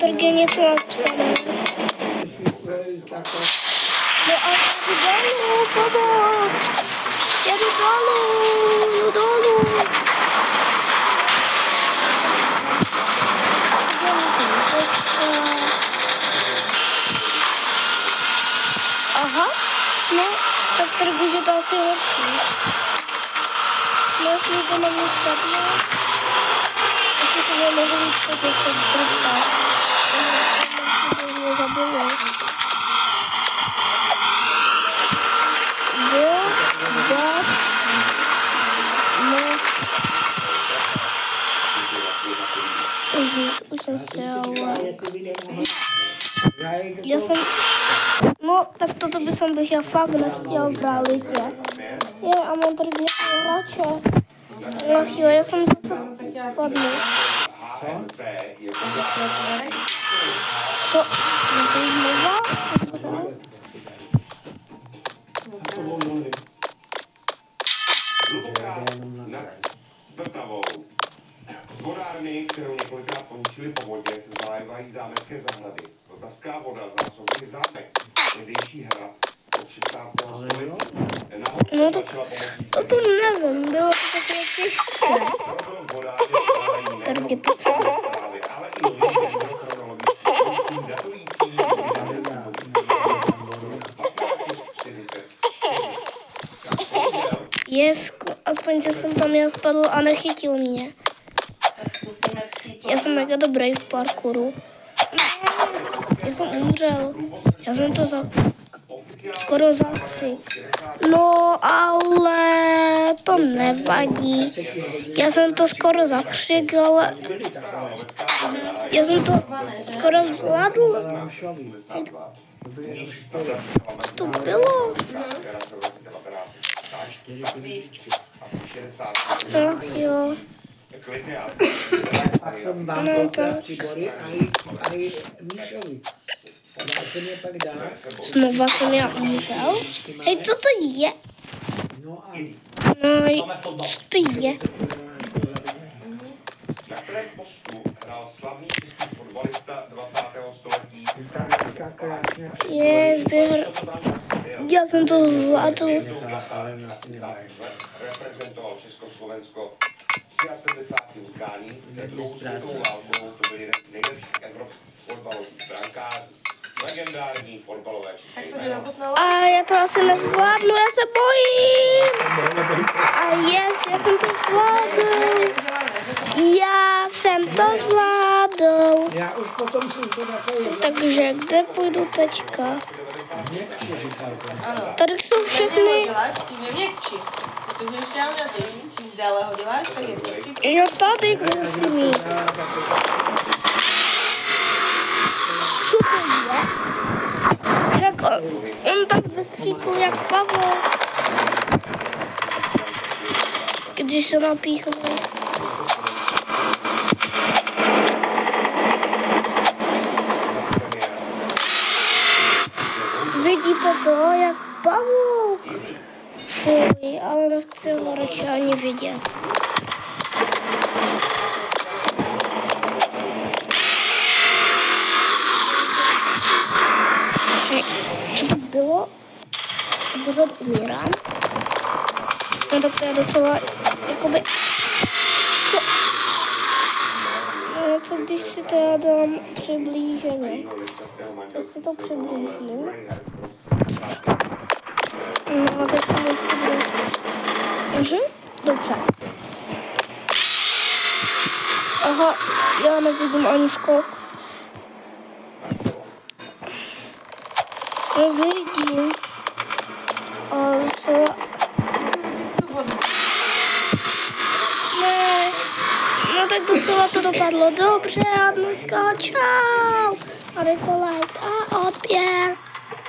Sergej něco napsané. No a jdu dolů, pomoc! Já jdu dolů! Aha, no, tak tady bude to asi horší. No, jestli to na mě spadne, ještě se nemohu víc podívat, trvá. To mě zabilo. Už jsem střelila. No, tak toto bych já fakt nechtěl v realitě. Je, a mám tady nějakého hráče. Ach jo, já jsem zase spadl. Co? To je znova? Vodárny, kterou několikrát poničili povodně, se zalévají zámecké zahrady. Vltavská voda zásobuje zámek, tehdejší hrad od 16. století. No to nevím, bylo to takové těžké. Tady je pocit. Ale i chronologický datující aspoň, že jsem tam já spadl a nechytil mě. Já jsem mega dobrý v parkouru. Já jsem umřel. Já jsem to skoro zakřik. No, ale to nevadí. Já jsem to skoro zakřik, ale já jsem to skoro zvládl. Co to bylo? Ach jo. Pak jsem vám to Tibory a i Míšovi. Dá se mě pak dát. Znova jsem já umřel? Hej, co to je? No a... Co to je? Na kterém postu hrál slavný český fotbalista 20. století? Já jsem to zvládl. Reprezentoval Československo 73 utkání, před druhou světovou válkou to byl jeden z nejlepších evropských fotbalových brankářů. Legendární fotbalové české. A já to asi nezvládnu, já se bojím. A já jsem to zvládl. Já jsem to zvládl. Já už potom jsem to takový... Takže kde půjdu teďka? Tady jsou všechny... Protože ještě mám na to, čím déle ho děláš, tak je to. Jo, tady musím jít. Co to je? Jak on tak vystříkl jak Pavel. Když se napíchne. Vidíte to, jak Pavel? Fuj, ale nechci ho radši ani vidět. Hej, co to bylo? Pořád umírám. No tak to je docela, jakoby... Co? No co když si teda dám přiblíženě? Já si to přiblížím. No, tak to dobře. Aha, já nevidím ani skok. Nevidím. Ale co? Ne. No tak docela to dopadlo dobře a dneska čau. A dejte like a odběr.